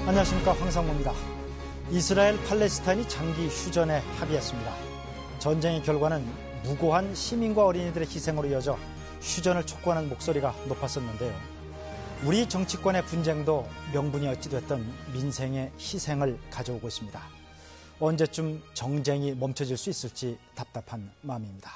안녕하십니까, 황상무입니다. 이스라엘 팔레스타인이 장기 휴전에 합의했습니다. 전쟁의 결과는 무고한 시민과 어린이들의 희생으로 이어져 휴전을 촉구하는 목소리가 높았었는데요. 우리 정치권의 분쟁도 명분이 어찌됐든 민생의 희생을 가져오고 있습니다. 언제쯤 정쟁이 멈춰질 수 있을지 답답한 마음입니다.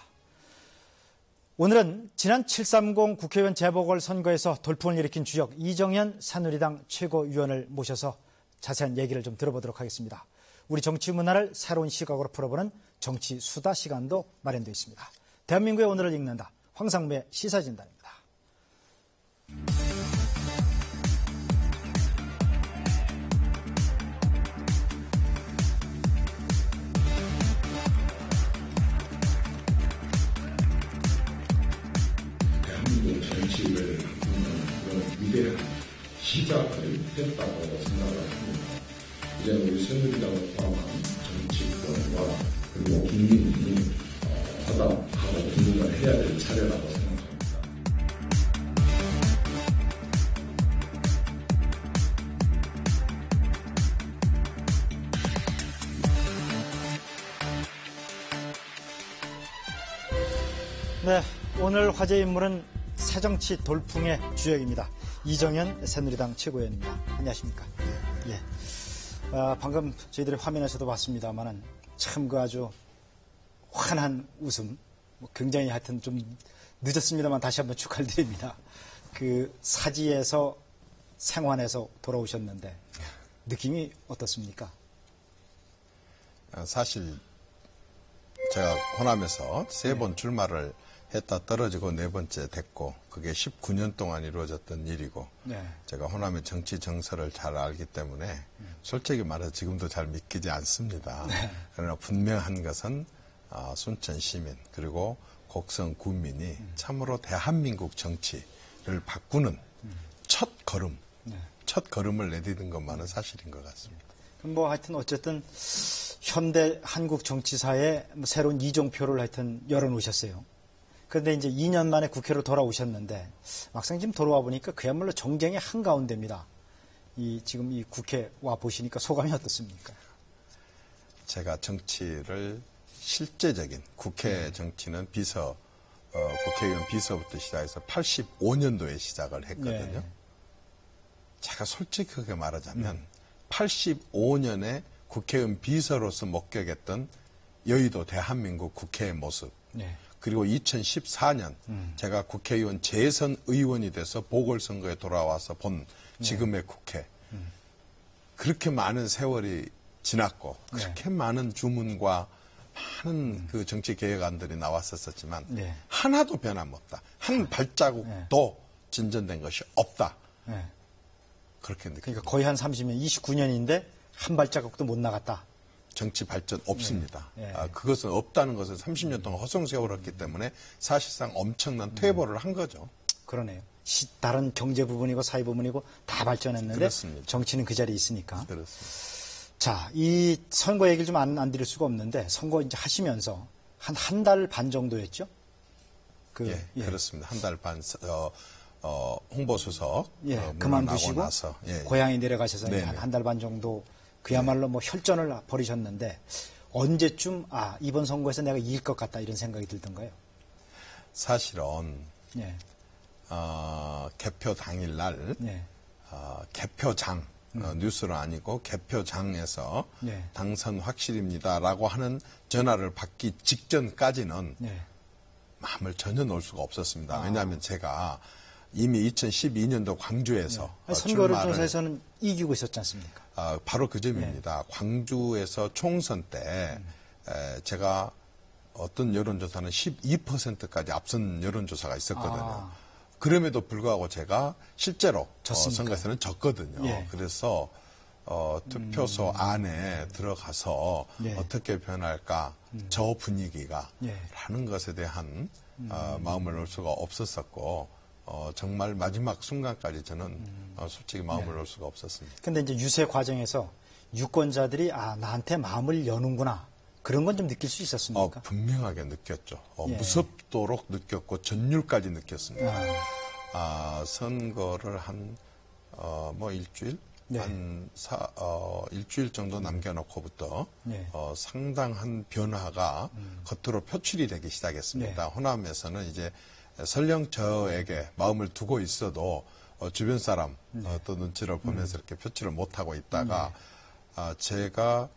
오늘은 지난 7.30 국회의원 재보궐선거에서 돌풍을 일으킨 주역 이정현 새누리당 최고위원을 모셔서 자세한 얘기를 좀 들어보도록 하겠습니다. 우리 정치 문화를 새로운 시각으로 풀어보는 정치 수다 시간도 마련되어 있습니다. 대한민국의 오늘을 읽는다. 황상무의 시사진단입니다. 대한민국 정치를 그런 위대한 시작을 했다고 생각을 합니다. 이제 우리 새누리당을 포함한 정치권과 그리고 국민이 화답하고 공부를 해야 될 차례라고 생각합니다. 네, 오늘 화제 인물은 새정치 돌풍의 주역입니다. 이정현 새누리당 최고위원입니다. 안녕하십니까? 예. 방금 저희들이 화면에서도 봤습니다만은 참 그 아주 환한 웃음, 굉장히 하여튼 좀 늦었습니다만 다시 한번 축하를 드립니다. 그 사지에서 생환에서 돌아오셨는데 느낌이 어떻습니까? 사실 제가 호남에서 3번 출마를 했다 떨어지고 4번째 됐고 그게 19년 동안 이루어졌던 일이고 네. 제가 호남의 정치 정서를 잘 알기 때문에 솔직히 말해서 지금도 잘 믿기지 않습니다. 네. 그러나 분명한 것은 순천 시민 그리고 곡성 군민이 참으로 대한민국 정치를 바꾸는 첫 걸음, 첫 걸음을 내디딘 것만은 사실인 것 같습니다. 그럼 뭐 하여튼 어쨌든 현대 한국 정치사에 새로운 이정표를 하여튼 열어놓으셨어요. 그런데 이제 2년 만에 국회로 돌아오셨는데 막상 지금 돌아와 보니까 그야말로 정쟁의 한가운데입니다. 지금 이 국회 와 보시니까 소감이 어떻습니까? 제가 정치를 실제적인 국회 정치는 국회의원 비서부터 시작해서 85년도에 시작을 했거든요. 네. 제가 솔직하게 말하자면 85년에 국회의원 비서로서 목격했던 여의도 대한민국 국회의 모습 네. 그리고 2014년 제가 국회의원 재선 의원이 돼서 보궐선거에 돌아와서 본 지금의 국회 그렇게 많은 세월이 지났고 그렇게 많은 주문과 많은 그 정치 개혁안들이 나왔었지만 하나도 변함없다. 한 발자국도 진전된 것이 없다. 그렇게 느낍니다. 그러니까 거의 한 30년, 29년인데 한 발자국도 못 나갔다. 정치 발전 없습니다. 그것은 없다는 것은 30년 동안 허송세월했기 때문에 사실상 엄청난 퇴보를 한 거죠. 그러네요. 다른 경제 부분이고 사회 부분이고 다 발전했는데 그렇습니다. 정치는 그 자리에 있으니까. 그렇습니다. 자, 이 선거 얘기를 좀 안 드릴 수가 없는데 선거 이제 하시면서 한 달 반 정도였죠? 그렇습니다. 한 달 반 홍보수석 그만두시고 나서, 고향에 내려가셔서 한 달 반 정도 그야말로 뭐 혈전을 벌이셨는데 언제쯤 이번 선거에서 내가 이길 것 같다 이런 생각이 들던가요? 사실은 개표 당일날 개표장 뉴스로 아니고 개표장에서 당선 확실입니다라고 하는 전화를 받기 직전까지는 마음을 전혀 놓을 수가 없었습니다. 왜냐하면 제가 이미 2012년도 광주에서 선거를 통해서는 이기고 있었지 않습니까? 바로 그 점입니다. 광주에서 총선 때 제가 어떤 여론조사는 12%까지 앞선 여론조사가 있었거든요. 그럼에도 불구하고 제가 실제로 선거에서는 졌거든요. 그래서 투표소 안에 들어가서 어떻게 변할까 저 분위기가 라는 것에 대한 마음을 놓을 수가 없었었고 정말 마지막 순간까지 저는 솔직히 마음을 놓을 수가 없었습니다. 근데 이제 유세 과정에서 유권자들이 나한테 마음을 여는구나 그런 건 좀 느낄 수 있었습니까? 분명하게 느꼈죠. 무섭도록 느꼈고 전율까지 느꼈습니다. 선거를 한 일주일 네. 일주일 정도 남겨놓고부터 네. 상당한 변화가 겉으로 표출이 되기 시작했습니다. 네. 호남에서는 이제 설령 저에게 마음을 두고 있어도 주변 사람 또 눈치를 보면서 이렇게 표출을 못하고 있다가 제가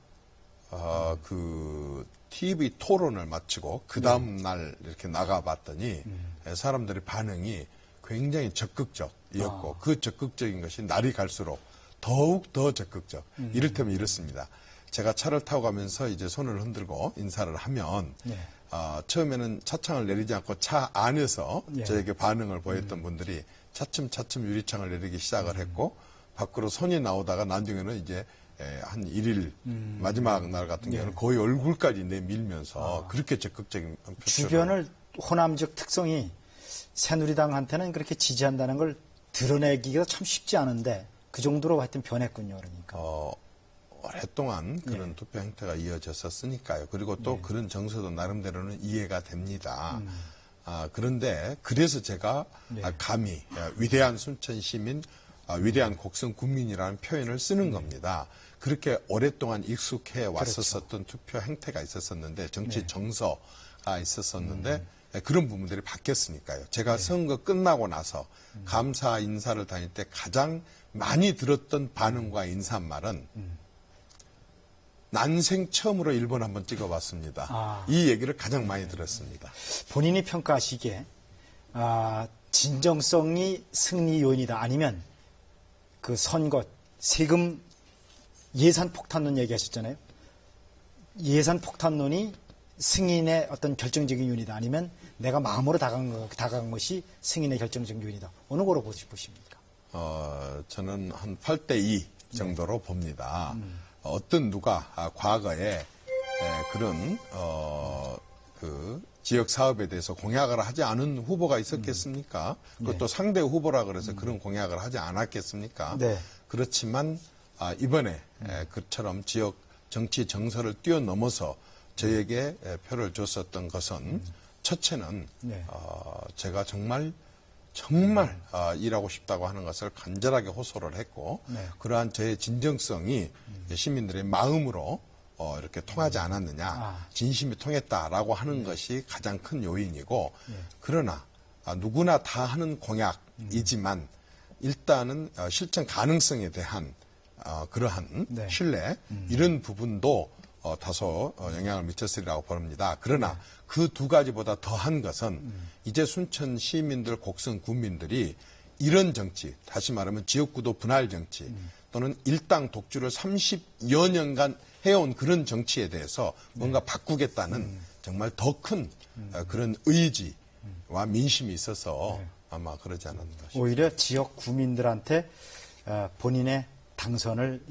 그 TV 토론을 마치고 그 다음 날 이렇게 나가봤더니 사람들의 반응이 굉장히 적극적이었고 그 적극적인 것이 날이 갈수록 더욱 더 적극적. 이를테면 이렇습니다. 제가 차를 타고 가면서 이제 손을 흔들고 인사를 하면 처음에는 차창을 내리지 않고 차 안에서 저에게 반응을 보였던 분들이 차츰 유리창을 내리기 시작을 했고 밖으로 손이 나오다가 나중에는 이제 한 1일 마지막 날 같은 경우는 거의 얼굴까지 내밀면서 그렇게 적극적인 표출을. 주변을 호남적 특성이 새누리당한테는 그렇게 지지한다는 걸 드러내기가 참 쉽지 않은데 그 정도로 하여튼 변했군요. 그러니까. 오랫동안 그런 투표 행태가 이어졌었으니까요. 그리고 또 그런 정서도 나름대로는 이해가 됩니다. 그런데 그래서 제가 감히 위대한 순천 시민, 위대한 곡성 군민이라는 표현을 쓰는 겁니다. 그렇게 오랫동안 익숙해 왔었던 투표 행태가 있었었는데 정치 정서가 있었었는데 그런 부분들이 바뀌었으니까요. 제가 선거 끝나고 나서 감사 인사를 다닐 때 가장 많이 들었던 반응과 인사말은 난생 처음으로 일본 한번 찍어봤습니다. 이 얘기를 가장 많이 들었습니다. 본인이 평가하시기에 진정성이 승리 요인이다. 아니면 그 선거, 세금 예산 폭탄론 얘기하셨잖아요. 예산 폭탄론이 승인의 어떤 결정적인 요인이다. 아니면 내가 마음으로 다가간 것이 승인의 결정적인 요인이다. 어느 거로 보십니까? 저는 한 8대2 정도로 봅니다. 어떤 누가 과거에 그런 그 지역 사업에 대해서 공약을 하지 않은 후보가 있었겠습니까? 그것도 상대 후보라 그래서 그런 공약을 하지 않았겠습니까? 그렇지만 이번에 그처럼 지역 정치 정서를 뛰어넘어서 저에게 표를 줬었던 것은 첫째는 제가 정말 일하고 싶다고 하는 것을 간절하게 호소를 했고 그러한 저의 진정성이 시민들의 마음으로 이렇게 통하지 않았느냐, 진심이 통했다라고 하는 것이 가장 큰 요인이고 그러나 누구나 다 하는 공약이지만 일단은 실천 가능성에 대한 그러한 신뢰 이런 부분도 다소 영향을 미쳤으리라고 봅니다. 그러나 그 두 가지보다 더한 것은 이제 순천 시민들, 곡성 군민들이 이런 정치, 다시 말하면 지역구도 분할 정치 또는 일당 독주를 30여 년간 해온 그런 정치에 대해서 뭔가 바꾸겠다는 정말 더 큰 그런 의지와 민심이 있어서 아마 그러지 않았는가 싶습니다. 오히려 지역 구민들한테 본인의 당선을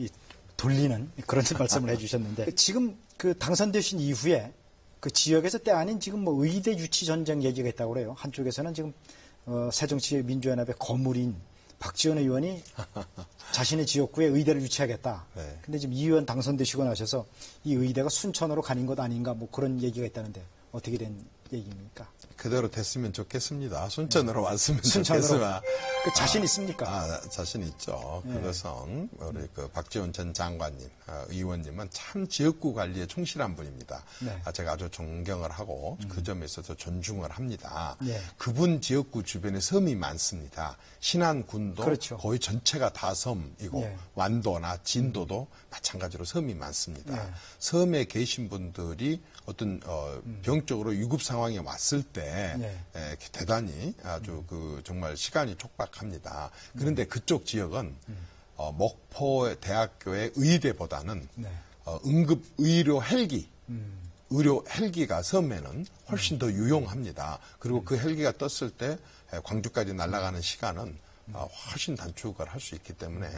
돌리는 그런 말씀을 해주셨는데 지금 그 당선되신 이후에 그 지역에서 때 아닌 지금 뭐 의대 유치 전쟁 얘기가 있다고 그래요. 한쪽에서는 지금 새정치민주연합의 거물인 박지원 의원이 자신의 지역구에 의대를 유치하겠다. 근데 지금 이 의원 당선되시고 나셔서 이 의대가 순천으로 가는 것 아닌가 뭐 그런 얘기가 있다는데 어떻게 된 얘기입니까? 그대로 됐으면 좋겠습니다. 순천으로 왔으면 좋겠으나. 그 자신 있습니까? 자신 있죠. 그것은 우리 그 박지원 전 장관님, 의원님은 참 지역구 관리에 충실한 분입니다. 제가 아주 존경을 하고 그 점에 있어서 존중을 합니다. 그분 지역구 주변에 섬이 많습니다. 신안군도 거의 전체가 다 섬이고 완도나 진도도 마찬가지로 섬이 많습니다. 섬에 계신 분들이 어떤 병적으로 유급 상황에 왔을 때 대단히 아주 그 정말 시간이 촉박합니다. 그런데 그쪽 지역은 목포 대학교의 의대보다는 응급 의료 헬기, 의료 헬기가 섬에는 훨씬 더 유용합니다. 그리고 그 헬기가 떴을 때 광주까지 날아가는 시간은 훨씬 단축을 할 수 있기 때문에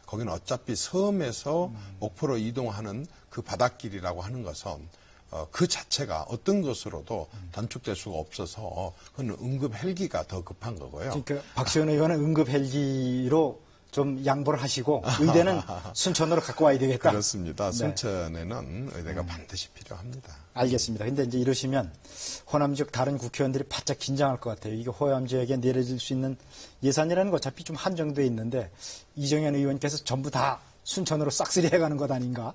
거기는 어차피 섬에서 목포로 이동하는 그 바닷길이라고 하는 것은 그 자체가 어떤 것으로도 단축될 수가 없어서 그건 응급 헬기가 더 급한 거고요. 그러니까 박지원 의원은 응급 헬기로 좀 양보를 하시고 의대는 순천으로 갖고 와야 되겠다. 그렇습니다. 순천에는 의대가 반드시 필요합니다. 알겠습니다. 근데 이제 이러시면 호남 지역 다른 국회의원들이 바짝 긴장할 것 같아요. 이게 호남 지역에 내려질 수 있는 예산이라는 거 어차피 좀 한정돼 있는데 이정현 의원께서 전부 다 순천으로 싹쓸이 해가는 것 아닌가?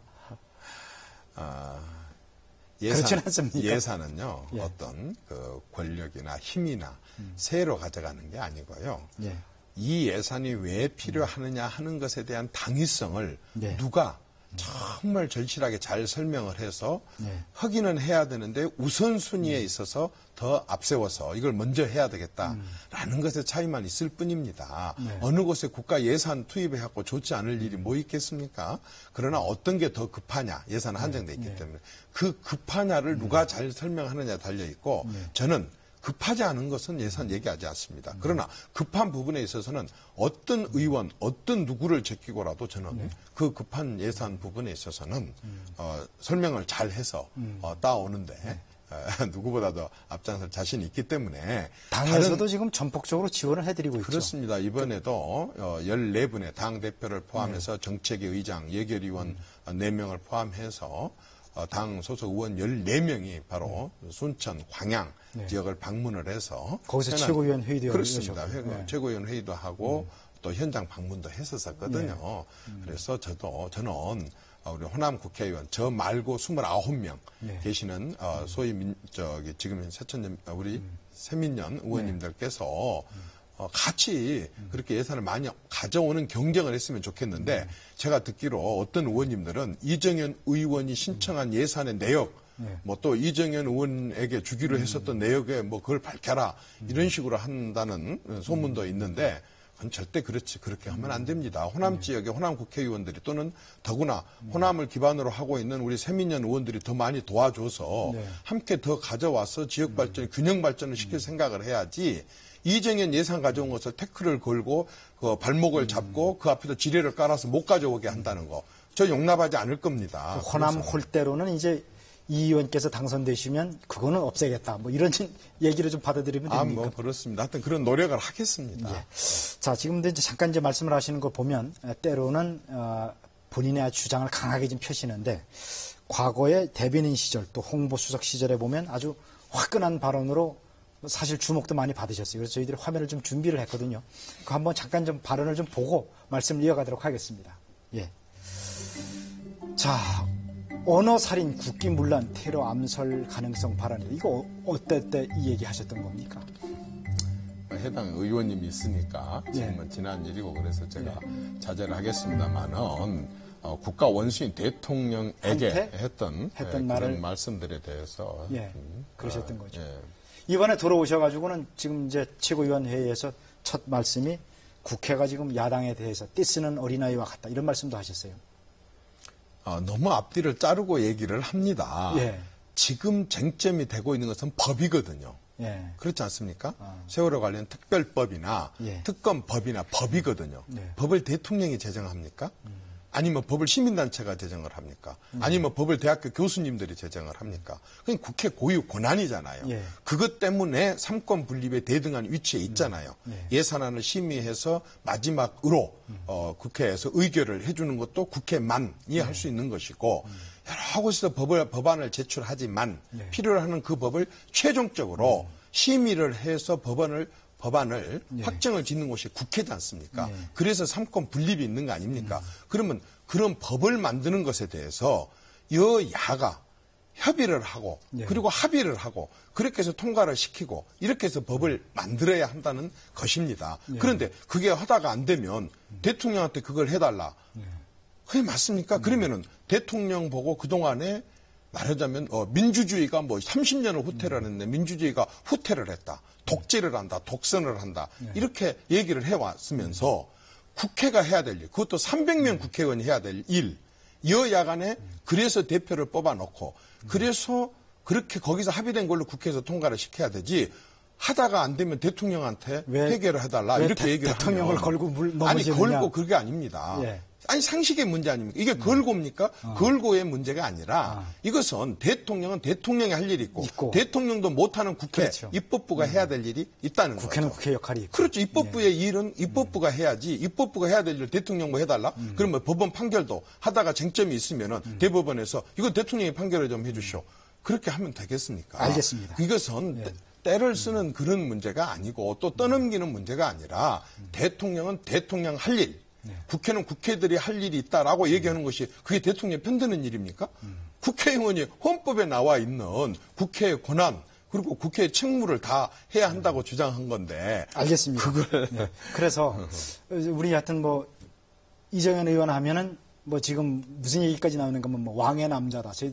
그렇진 않습니까? 예산은요, 예. 어떤 그 권력이나 힘이나 세로 가져가는 게 아니고요. 예. 이 예산이 왜 필요하느냐 하는 것에 대한 당위성을 네. 누가 정말 절실하게 잘 설명을 해서 네. 확인은 해야 되는데 우선순위에 있어서 더 앞세워서 이걸 먼저 해야 되겠다라는 것의 차이만 있을 뿐입니다. 네. 어느 곳에 국가 예산 투입해갖고 좋지 않을 일이 뭐 있겠습니까? 그러나 어떤 게 더 급하냐, 예산 한정돼 있기 때문에 그 급하냐를 누가 잘 설명하느냐에 달려있고 저는 급하지 않은 것은 예산 얘기하지 않습니다. 그러나 급한 부분에 있어서는 어떤 의원, 어떤 누구를 제끼고라도 저는 그 급한 예산 부분에 있어서는 설명을 잘 해서 따오는데 누구보다도 앞장설 자신이 있기 때문에 당에서도 지금 전폭적으로 지원을 해드리고 있죠. 그렇습니다. 이번에도 14분의 당대표를 포함해서 정책위 의장, 예결위원 4명을 포함해서 당 소속 의원 14명이 바로 순천, 광양 지역을 방문을 해서 거기서 최고위원 회의도 그렇습니다. 열으셨고. 최고위원 회의도 하고 또 현장 방문도 했었거든요. 그래서 저는 우리 호남 국회의원 저 말고 29명 계시는 소위 지금 우리 세민년 의원님들께서 같이 그렇게 예산을 많이 가져오는 경쟁을 했으면 좋겠는데 제가 듣기로 어떤 의원님들은 이정현 의원이 신청한 예산의 내역 뭐 또 이정현 의원에게 주기로 했었던 내역에 뭐 그걸 밝혀라 이런 식으로 한다는 소문도 있는데 그건 절대 그렇게 하면 안 됩니다. 호남 지역의 호남 국회의원들이 또는 더구나 호남을 기반으로 하고 있는 우리 세민년 의원들이 더 많이 도와줘서 함께 더 가져와서 지역 발전, 균형 발전을 시킬 생각을 해야지 이정현 예산 가져온 것을 태클을 걸고 그 발목을 잡고 그 앞에서 지뢰를 깔아서 못 가져오게 한다는 거. 저 용납하지 않을 겁니다. 호남 홀대로는 이제 이 의원께서 당선되시면 그거는 없애겠다. 뭐 이런 얘기를 좀 받아들이면 됩니까? 뭐 그렇습니다. 하여튼 그런 노력을 하겠습니다. 예. 자, 지금도 이제 잠깐 이제 말씀을 하시는 거 보면 때로는 본인의 주장을 강하게 좀 펴시는데 과거의 대변인 시절 또 홍보수석 시절에 보면 아주 화끈한 발언으로 사실 주목도 많이 받으셨어요. 그래서 저희들이 화면을 좀 준비를 했거든요. 그 한번 잠깐 좀 발언을 좀 보고 말씀을 이어가도록 하겠습니다. 예. 자, 언어살인, 국기문란, 테러 암살 가능성 발언이 이거 어떨 때 이 얘기 하셨던 겁니까? 해당 의원님이 있으니까 지금은 지난 일이고 그래서 제가 자제를 하겠습니다만은 국가 원수인 대통령에게 했던 그런 말을 말씀들에 대해서 그러셨던 거죠. 이번에 돌아오셔가지고는 지금 이제 최고위원 회의에서 첫 말씀이 국회가 지금 야당에 대해서 떼쓰는 어린아이와 같다 이런 말씀도 하셨어요. 너무 앞뒤를 자르고 얘기를 합니다. 지금 쟁점이 되고 있는 것은 법이거든요. 그렇지 않습니까? 세월호 관련 특별법이나 특검법이나 법이거든요. 법을 대통령이 제정합니까? 아니면 법을 시민단체가 제정을 합니까? 아니면 법을 대학교 교수님들이 제정을 합니까? 그건 국회 고유 권한이잖아요. 그것 때문에 삼권 분립에 대등한 위치에 있잖아요. 예산안을 심의해서 마지막으로 국회에서 의결을 해주는 것도 국회만이 할 수 있는 것이고 여러 곳에서 법안을 제출하지만 필요로 하는 그 법을 최종적으로 심의를 해서 법안을 확정을 짓는 곳이 국회지 않습니까? 그래서 삼권 분립이 있는 거 아닙니까? 그러면 그런 법을 만드는 것에 대해서 여야가 협의를 하고 그리고 합의를 하고 그렇게 해서 통과를 시키고 이렇게 해서 법을 만들어야 한다는 것입니다. 그런데 그게 하다가 안 되면 대통령한테 그걸 해달라. 그게 맞습니까? 그러면은 대통령 보고 그동안에 말하자면 민주주의가 뭐 30년을 후퇴를 했는데 민주주의가 후퇴를 했다. 독재를 한다. 독선을 한다. 이렇게 얘기를 해왔으면서 국회가 해야 될 일, 그것도 300명 국회의원이 해야 될 일, 여야 간에 그래서 대표를 뽑아놓고 그래서 그렇게 거기서 합의된 걸로 국회에서 통과를 시켜야 되지 하다가 안 되면 대통령한테 해결을 해달라. 이렇게 얘기를 대통령을 하면 걸고 넘어지느냐. 아니 걸고 그게 아닙니다. 아니 상식의 문제 아닙니까? 이게 걸고입니까? 걸고의 문제가 아니라 이것은 대통령은 대통령이 할 일이 있고 대통령도 못하는 국회 그렇죠. 입법부가 해야 될 일이 있다는 거죠. 국회는 국회 역할이 있고. 그렇죠. 입법부의 일은 입법부가 해야지 입법부가 해야 될 일을 대통령 뭐 해달라? 그러면 법원 판결도 하다가 쟁점이 있으면은 대법원에서 이거 대통령이 판결을 좀 해주시오. 그렇게 하면 되겠습니까? 알겠습니다. 이것은 때를 쓰는 그런 문제가 아니고 또 떠넘기는 문제가 아니라 대통령은 대통령 할 일, 국회는 국회들이 할 일이 있다라고 얘기하는 것이 그게 대통령이 편드는 일입니까? 국회의원이 헌법에 나와 있는 국회의 권한 그리고 국회의 책무를 다 해야 한다고 주장한 건데. 알겠습니다. 네. 그래서 우리 하여튼 뭐 이정현 의원 하면은 뭐 지금 무슨 얘기까지 나오는 거면 뭐 왕의 남자다. 저희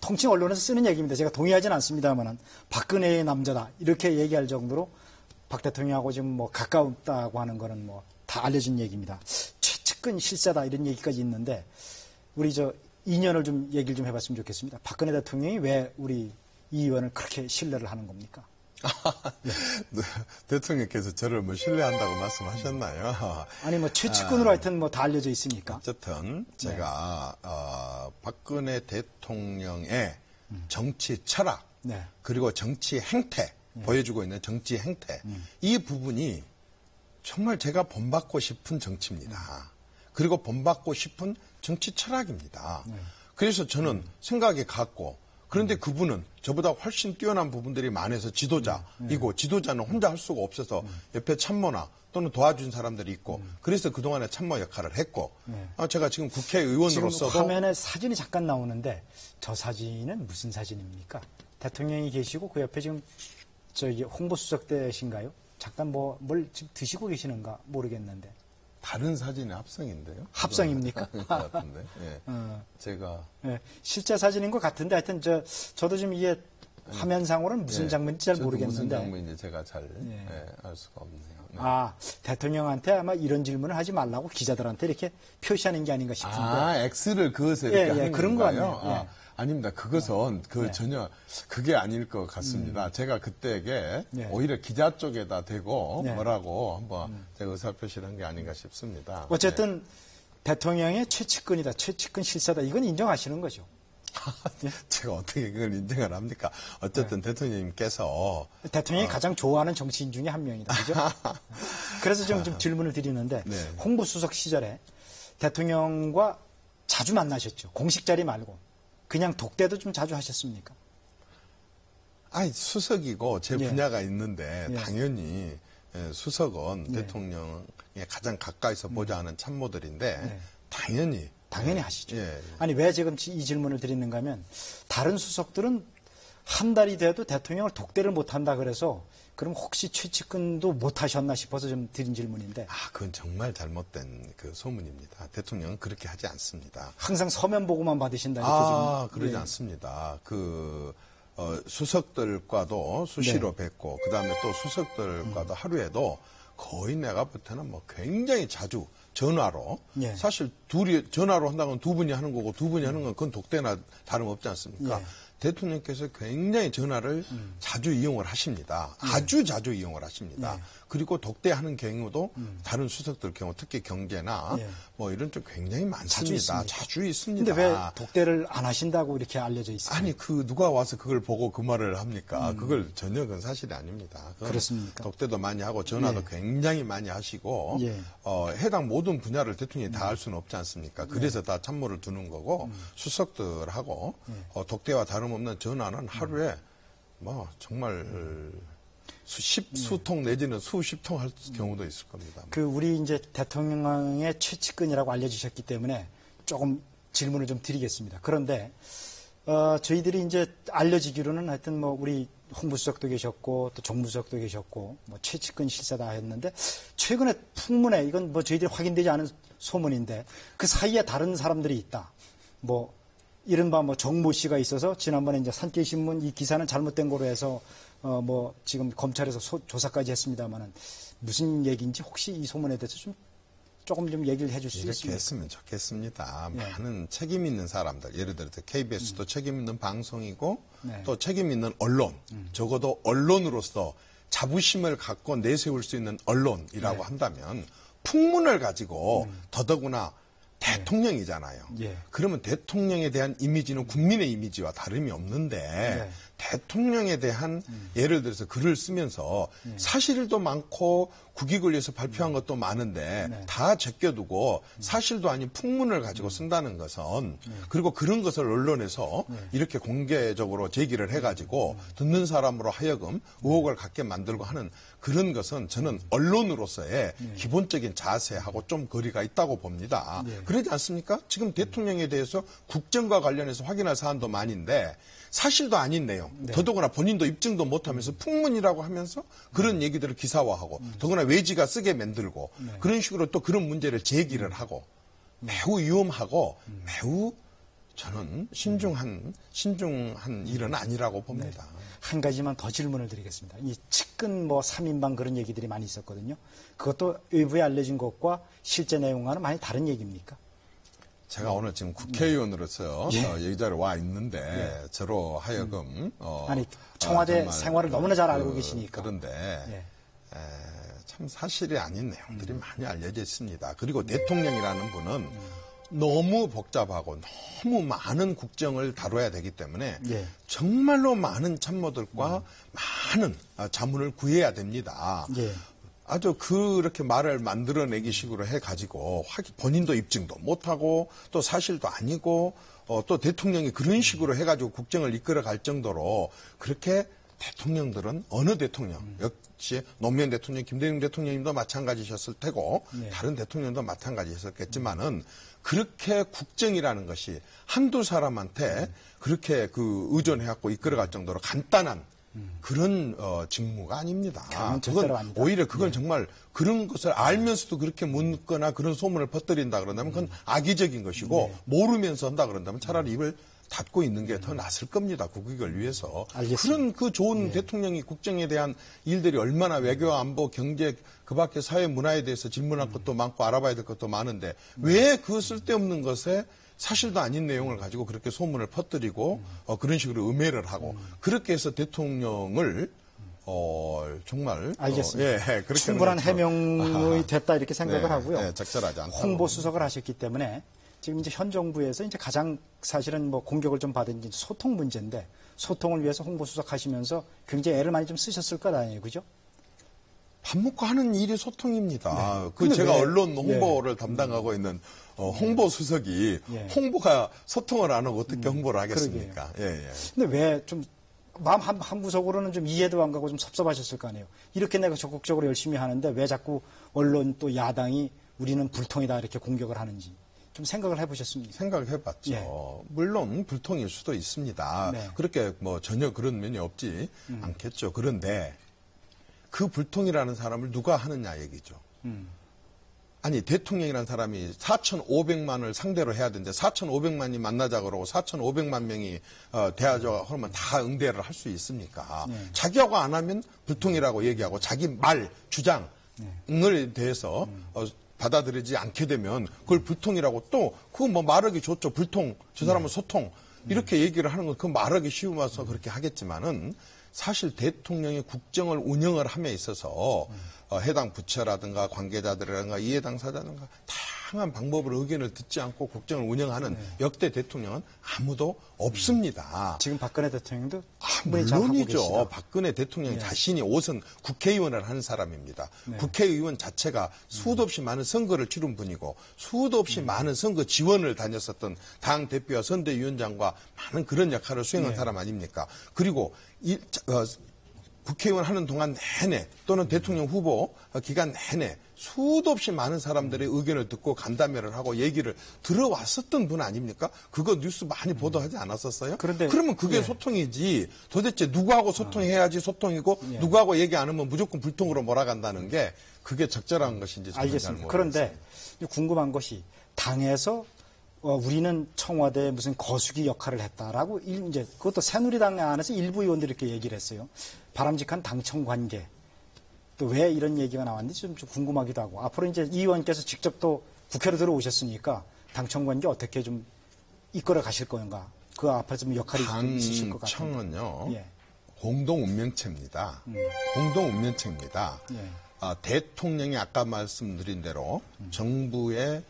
통칭 언론에서 쓰는 얘기입니다. 제가 동의하지는 않습니다만은 박근혜의 남자다 이렇게 얘기할 정도로 박 대통령하고 지금 뭐 가까웠다고 하는 거는 뭐 다 알려진 얘기입니다. 최측근 실세다 이런 얘기까지 있는데 우리 저 인연을 좀 얘기를 좀 해봤으면 좋겠습니다. 박근혜 대통령이 왜 우리 이 의원을 그렇게 신뢰를 하는 겁니까? 대통령께서 저를 뭐 신뢰한다고 말씀하셨나요? 아니 뭐 최측근으로 하여튼 뭐 다 알려져 있으니까. 어쨌든 제가 박근혜 대통령의 정치 철학 그리고 정치 행태 보여주고 있는 정치 행태 이 부분이 정말 제가 본받고 싶은 정치입니다. 그리고 본받고 싶은 정치 철학입니다. 그래서 저는 생각이 같고 그런데 그분은 저보다 훨씬 뛰어난 부분들이 많아서 지도자이고 지도자는 혼자 할 수가 없어서 옆에 참모나 또는 도와준 사람들이 있고 그래서 그동안에 참모 역할을 했고 제가 지금 국회의원으로서도 지금 화면에 사진이 잠깐 나오는데 저 사진은 무슨 사진입니까? 대통령이 계시고 그 옆에 지금 저기 홍보수석 되신가요? 잠깐 뭘 지금 드시고 계시는가 모르겠는데. 다른 사진의 합성인데요. 합성입니까? 것 같은데. 예. 제가 실제 사진인 것 같은데 하여튼 저도 지금 이게 화면상으로는 무슨 장면인지 잘 모르겠는데. 무슨 장면인지 제가 잘 알 수가 없네요. 네. 대통령한테 아마 이런 질문을 하지 말라고 기자들한테 이렇게 표시하는 게 아닌가 싶은데. X를 그어서 이렇게 하는 그런 건가요? 거 같네요. 아닙니다. 그것은 전혀 그게 아닐 것 같습니다. 제가 그때에 오히려 기자 쪽에다 대고 뭐라고 한번 제가 의사표시를 한 게 아닌가 싶습니다. 어쨌든 대통령의 최측근이다, 최측근 실세다 이건 인정하시는 거죠. 제가 어떻게 그걸 인정을 합니까? 어쨌든 대통령님께서 대통령이 가장 좋아하는 정치인 중에 한 명이다. 그죠? 그래서 좀 질문을 드리는데 홍보수석 시절에 대통령과 자주 만나셨죠. 공식 자리 말고. 그냥 독대도 좀 자주 하셨습니까? 수석이고 제 분야가 있는데 당연히 수석은 대통령에 가장 가까이서 보자 하는 참모들인데 당연히 하시죠. 아니 왜 지금 이 질문을 드리는가 하면 다른 수석들은 한 달이 돼도 대통령을 독대를 못한다 그래서 그럼 혹시 최측근도 못하셨나 싶어서 좀 드린 질문인데. 그건 정말 잘못된 그 소문입니다. 대통령은 그렇게 하지 않습니다. 항상 서면 보고만 받으신다 이렇게 그러지 않습니다. 수석들과도 수시로 뵙고 그다음에 또 수석들과도 하루에도 거의 내가 볼 때는 뭐 굉장히 자주 전화로 사실 둘이 전화로 한다면 두 분이 하는 거고 두 분이 하는 건 그건 독대나 다름없지 않습니까? 대통령께서 굉장히 전화를 자주 이용을 하십니다. 아주 자주 이용을 하십니다. 그리고 독대하는 경우도 다른 수석들 경우 특히 경제나 뭐 이런 쪽 굉장히 많습니다. 자주 있습니다. 근데 왜 독대를 안 하신다고 이렇게 알려져 있어요? 아니 누가 와서 그걸 보고 그 말을 합니까? 그걸 전혀 그건 사실이 아닙니다. 그렇습니까? 독대도 많이 하고 전화도 굉장히 많이 하시고 해당 모든 분야를 대통령이 다 할 수는 없지 않습니까? 그래서 다 참모를 두는 거고 수석들하고 독대와 다름없는 전화는 하루에 뭐 정말 수통 내지는 수십 통 할 경우도 있을 겁니다. 우리 이제 대통령의 최측근이라고 알려주셨기 때문에 조금 질문을 좀 드리겠습니다. 그런데 저희들이 이제 알려지기로는 하여튼 뭐 우리 홍보수석도 계셨고 또 정무수석도 계셨고 뭐 최측근 실세다 했는데 최근에 풍문에 이건 뭐 저희들이 확인되지 않은 소문인데 그 사이에 다른 사람들이 있다. 뭐 이른바 뭐 정모 씨가 있어서 지난번에 이제 산케이신문 이 기사는 잘못된 거로 해서 뭐 지금 검찰에서 조사까지 했습니다만은 무슨 얘기인지 혹시 이 소문에 대해서 조금 좀 얘기를 해줄 수 있습니까? 이렇게 했으면 좋겠습니다. 많은 책임 있는 사람들, 예를 들어서 KBS도 책임 있는 방송이고 또 책임 있는 언론, 적어도 언론으로서 자부심을 갖고 내세울 수 있는 언론이라고 한다면 풍문을 가지고 더더구나 대통령이잖아요. 예. 그러면 대통령에 대한 이미지는 국민의 이미지와 다름이 없는데 네. 대통령에 대한 예를 들어서 글을 쓰면서 사실도 많고 국익을 위해서 발표한 것도 많은데 다 제껴두고 사실도 아닌 풍문을 가지고 쓴다는 것은 그리고 그런 것을 언론에서 이렇게 공개적으로 제기를 해가지고 듣는 사람으로 하여금 의혹을 갖게 만들고 하는 그런 것은 저는 언론으로서의 기본적인 자세하고 좀 거리가 있다고 봅니다. 그러지 않습니까? 지금 대통령에 대해서 국정과 관련해서 확인할 사안도 많은데 사실도 아닌 내용, 더더구나 본인도 입증도 못하면서 풍문이라고 하면서 그런 얘기들을 기사화하고 더구나 외지가 쓰게 만들고 그런 식으로 또 그런 문제를 제기를 하고 매우 위험하고 매우 저는 신중한 일은 아니라고 봅니다. 한 가지만 더 질문을 드리겠습니다. 이 측근 뭐 3인방 그런 얘기들이 많이 있었거든요. 그것도 외부에 알려진 것과 실제 내용과는 많이 다른 얘기입니까? 제가 오늘 지금 국회의원으로서 여기 자리에 와 있는데 저로 하여금 아니 청와대 생활을 너무나 잘 알고 계시니까. 그런데 참 사실이 아닌 내용들이 많이 알려져 있습니다. 그리고 대통령이라는 분은 너무 복잡하고 너무 많은 국정을 다뤄야 되기 때문에 정말로 많은 참모들과 많은 자문을 구해야 됩니다. 아주 그렇게 말을 만들어내기 식으로 해가지고 본인도 입증도 못하고 또 사실도 아니고 또 대통령이 그런 식으로 해가지고 국정을 이끌어갈 정도로 그렇게 대통령들은 어느 대통령 역시 노무현 대통령, 김대중 대통령님도 마찬가지셨을 테고 다른 대통령도 마찬가지였었겠지만은 그렇게 국정이라는 것이 한두 사람한테 그렇게 그 의존해갖고 이끌어갈 정도로 간단한 그런 직무가 아닙니다. 그건 오히려 그건 정말 그런 것을 알면서도 그렇게 묻거나 그런 소문을 퍼뜨린다 그런다면 그건 악의적인 것이고 모르면서 한다 그런다면 차라리 입을 닫고 있는 게 더 낫을 겁니다. 국익을 위해서. 알겠습니다. 그런 그 좋은 대통령이 국정에 대한 일들이 얼마나 외교, 안보, 경제 그 밖에 사회 문화에 대해서 질문할 것도 많고 알아봐야 될 것도 많은데 왜 그 쓸데없는 것에 사실도 아닌 내용을 가지고 그렇게 소문을 퍼뜨리고 그런 식으로 음해를 하고 그렇게 해서 대통령을 정말 알겠습니다. 그렇게 충분한 해명이 됐다 이렇게 생각을 하고요. 적절하지 않다. 홍보수석을 하셨기 때문에 지금 이제 현 정부에서 이제 가장 사실은 뭐 공격을 좀 받은 게 소통 문제인데 소통을 위해서 홍보수석 하시면서 굉장히 애를 많이 좀 쓰셨을 것 아니에요, 그죠? 밥 먹고 하는 일이 소통입니다. 그 제가 언론 홍보를 담당하고 있는 홍보수석이 홍보가 소통을 안 하고 어떻게 홍보를 하겠습니까? 근데 왜 좀 마음 한 구석으로는 좀 이해도 안 가고 좀 섭섭하셨을 거 아니에요. 이렇게 내가 적극적으로 열심히 하는데 왜 자꾸 언론 또 야당이 우리는 불통이다 이렇게 공격을 하는지 좀 생각을 해보셨습니까? 생각을 해봤죠. 물론 불통일 수도 있습니다. 그렇게 뭐 전혀 그런 면이 없지 않겠죠. 그런데 그 불통이라는 사람을 누가 하느냐 얘기죠. 아니 대통령이라는 사람이 4,500만을 상대로 해야 되는데 4,500만이 만나자 그러고 4,500만 명이 대화자가 하면 다 응대를 할 수 있습니까? 자기하고 안 하면 불통이라고 얘기하고 자기 말, 주장을 대해서 받아들이지 않게 되면 그걸 불통이라고 또 그거 뭐 말하기 좋죠. 불통, 저 사람은 소통 이렇게 얘기를 하는 건 그 말하기 쉬워서 그렇게 하겠지만은 사실 대통령이 국정을 운영을 함에 있어서 해당 부처라든가 관계자들이라든가 이해 당사자든가 다양한 방법으로 의견을 듣지 않고 국정을 운영하는 역대 대통령은 아무도 없습니다. 지금 박근혜 대통령도 충분히 잘 하고 물론이죠. 계시다. 박근혜 대통령 자신이 옷은 국회의원을 하는 사람입니다. 국회의원 자체가 수도 없이 많은 선거를 치른 분이고 수도 없이 많은 선거 지원을 다녔었던 당 대표와 선대위원장과 많은 그런 역할을 수행한 사람 아닙니까? 그리고 국회의원 하는 동안 내내 또는 대통령 후보 기간 내내 수도 없이 많은 사람들의 의견을 듣고 간담회를 하고 얘기를 들어왔었던 분 아닙니까? 그거 뉴스 많이 보도하지 않았었어요? 그러면 그게 소통이지 도대체 누구하고 소통해야지 소통이고 누구하고 얘기 안 하면 무조건 불통으로 몰아간다는 게 그게 적절한 것인지 저는 알겠습니다. 잘 그런데 궁금한 것이 당에서 우리는 청와대에 무슨 거수기 역할을 했다라고 이제 그것도 새누리당 안에서 일부 의원들이 이렇게 얘기를 했어요. 바람직한 당청 관계. 또 왜 이런 얘기가 나왔는지 좀 궁금하기도 하고 앞으로 이제 이 의원께서 직접 또 국회로 들어오셨으니까 당청 관계 어떻게 좀 이끌어 가실 건가? 그 앞에 좀 역할이 있으실 것 같아요. 당청은요. 공동 운명체입니다. 공동 운명체입니다. 대통령이 아까 말씀드린 대로 정부의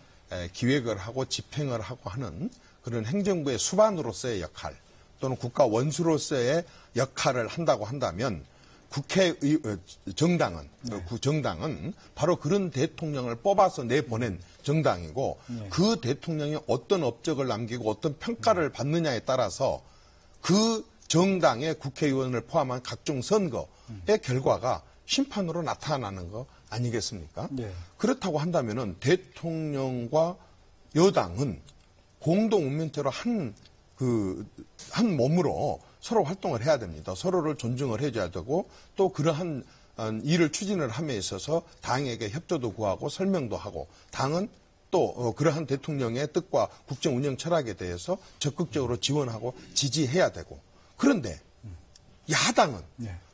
기획을 하고 집행을 하고 하는 그런 행정부의 수반으로서의 역할 또는 국가 원수로서의 역할을 한다고 한다면 정당은 바로 그런 대통령을 뽑아서 내보낸 정당이고 그 대통령이 어떤 업적을 남기고 어떤 평가를 받느냐에 따라서 그 정당의 국회의원을 포함한 각종 선거의 결과가 심판으로 나타나는 거 아니겠습니까? 네. 그렇다고 한다면은 대통령과 여당은 공동 운명체로 한 몸으로 서로 활동을 해야 됩니다. 서로를 존중을 해줘야 되고 또 그러한 일을 추진을 함에 있어서 당에게 협조도 구하고 설명도 하고 당은 또 그러한 대통령의 뜻과 국정 운영 철학에 대해서 적극적으로 지원하고 지지해야 되고 그런데 야당은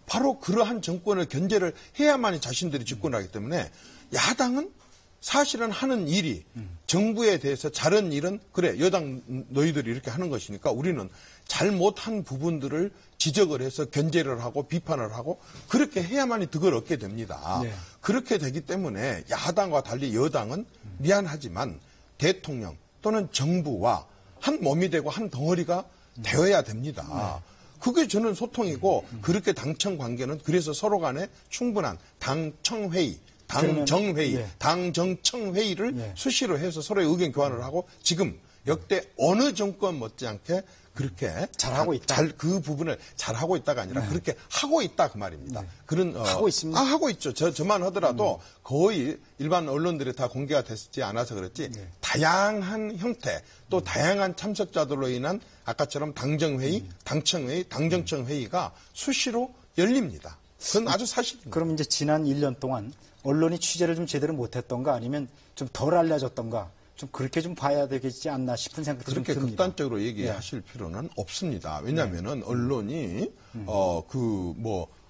바로 그러한 정권을 견제를 해야만이 자신들이 집권을 하기 때문에 야당은 사실은 하는 일이 정부에 대해서 잘한 일은 그래 여당 너희들이 이렇게 하는 것이니까 우리는 잘못한 부분들을 지적을 해서 견제를 하고 비판을 하고 그렇게 해야만이 득을 얻게 됩니다. 네. 그렇게 되기 때문에 야당과 달리 여당은 미안하지만 대통령 또는 정부와 한 몸이 되고 한 덩어리가 되어야 됩니다. 그게 저는 소통이고 그렇게 당청 관계는 그래서 서로 간에 충분한 당청회의 당정회의, 당정청회의를 수시로 해서 서로의 의견 교환을 하고 지금 역대 어느 정권 못지않게 그렇게 잘하고 있다. 그 부분을 잘하고 있다가 아니라 그렇게 하고 있다 그 말입니다. 그런 하고 있습니다. 하고 있죠. 저만 하더라도 거의 일반 언론들이 다 공개가 됐지 않아서 그렇지 다양한 형태 또 다양한 참석자들로 인한 아까처럼 당정회의, 당청회의, 당정청회의가 수시로 열립니다. 그건 아주 사실입니다. 그럼 이제 지난 1년 동안 언론이 취재를 좀 제대로 못했던가 아니면 좀 덜 알려졌던가 좀 그렇게 좀 봐야 되겠지 않나 싶은 생각이 좀 듭니다. 그렇게 극단적으로 얘기하실 필요는 없습니다. 왜냐하면은 언론이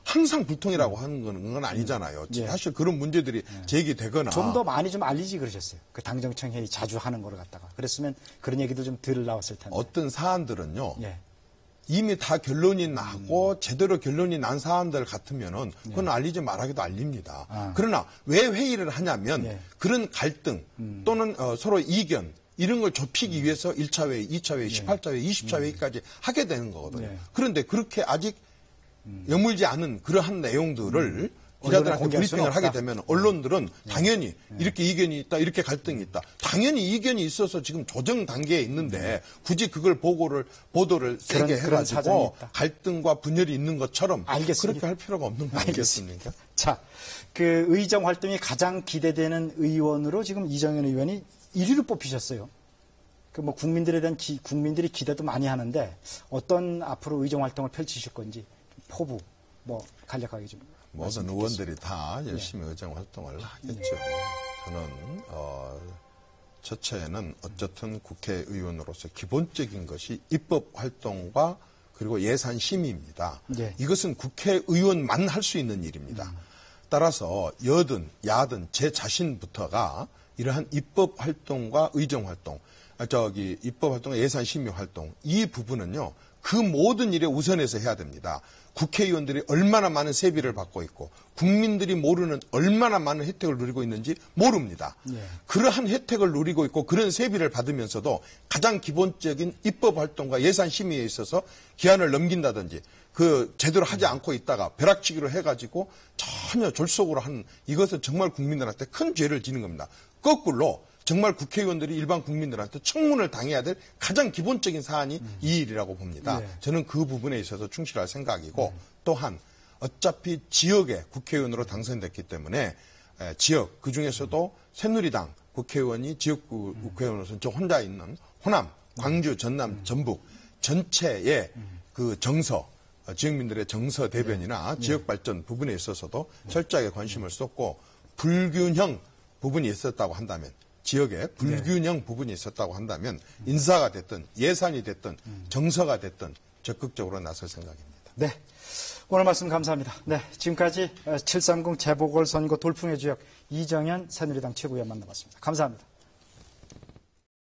항상 불통이라고 하는 건 아니잖아요. 사실 그런 문제들이 제기되거나 좀 더 많이 좀 알리지 그러셨어요. 그 당정청 회의 자주 하는 거를 갖다가 그랬으면 그런 얘기도 좀 덜 나왔을 텐데. 어떤 사안들은요. 이미 다 결론이 나고 제대로 결론이 난 사안들 같으면은 그건 알리지 말하기도 알립니다. 그러나 왜 회의를 하냐면 그런 갈등 또는 서로 이견 이런 걸 좁히기 위해서 1차 회의, 2차 회의, 18차 회의, 20차 회의까지 하게 되는 거거든요. 그런데 그렇게 아직 여물지 않은 그러한 내용들을 기자들한테 브리핑을 하게 되면 언론들은 당연히 이렇게 이견이 있다, 이렇게 갈등이 있다. 당연히 이견이 있어서 지금 조정 단계에 있는데 굳이 그걸 보도를 세게 해가지고 갈등과 분열이 있는 것처럼 그렇게 할 필요가 없는 거 아니겠습니까? 자, 그 의정 활동이 가장 기대되는 의원으로 지금 이정현 의원이 1위로 뽑히셨어요. 그 뭐 국민들에 대한 국민들이 기대도 많이 하는데 어떤 앞으로 의정 활동을 펼치실 건지 포부 간략하게 좀. 모든 의원들이 다 열심히 의정 활동을 하겠죠. 저는 첫째는 어쨌든 국회의원으로서 기본적인 것이 입법 활동과 그리고 예산 심의입니다. 이것은 국회의원만 할 수 있는 일입니다. 따라서 여든 야든 제 자신부터가 이러한 입법 활동과 의정 활동, 입법 활동과 예산 심의 활동 이 부분은요. 그 모든 일에 우선해서 해야 됩니다. 국회의원들이 얼마나 많은 세비를 받고 있고 국민들이 모르는 얼마나 많은 혜택을 누리고 있는지 모릅니다. 그러한 혜택을 누리고 있고 그런 세비를 받으면서도 가장 기본적인 입법 활동과 예산 심의에 있어서 기한을 넘긴다든지 그 제대로 하지 않고 있다가 벼락치기로 해가지고 전혀 졸속으로 하는 이것은 정말 국민들한테 큰 죄를 지는 겁니다. 거꾸로 정말 국회의원들이 일반 국민들한테 청문을 당해야 될 가장 기본적인 사안이 이 일이라고 봅니다. 저는 그 부분에 있어서 충실할 생각이고 또한 어차피 지역에 국회의원으로 당선됐기 때문에 지역 그중에서도 새누리당 국회의원이 지역구 국회의원으로서 저 혼자 있는 호남, 광주, 전남, 전북 전체의 그 정서 지역민들의 정서 대변이나 지역 발전 부분에 있어서도 철저하게 관심을 쏟고 불균형 부분이 있었다고 한다면 지역에 불균형 부분이 있었다고 한다면 인사가 됐든 예산이 됐든 정서가 됐든 적극적으로 나설 생각입니다. 네. 오늘 말씀 감사합니다. 네. 지금까지 730 재보궐선거 돌풍의 주역 이정현 새누리당 최고위원 만나봤습니다. 감사합니다.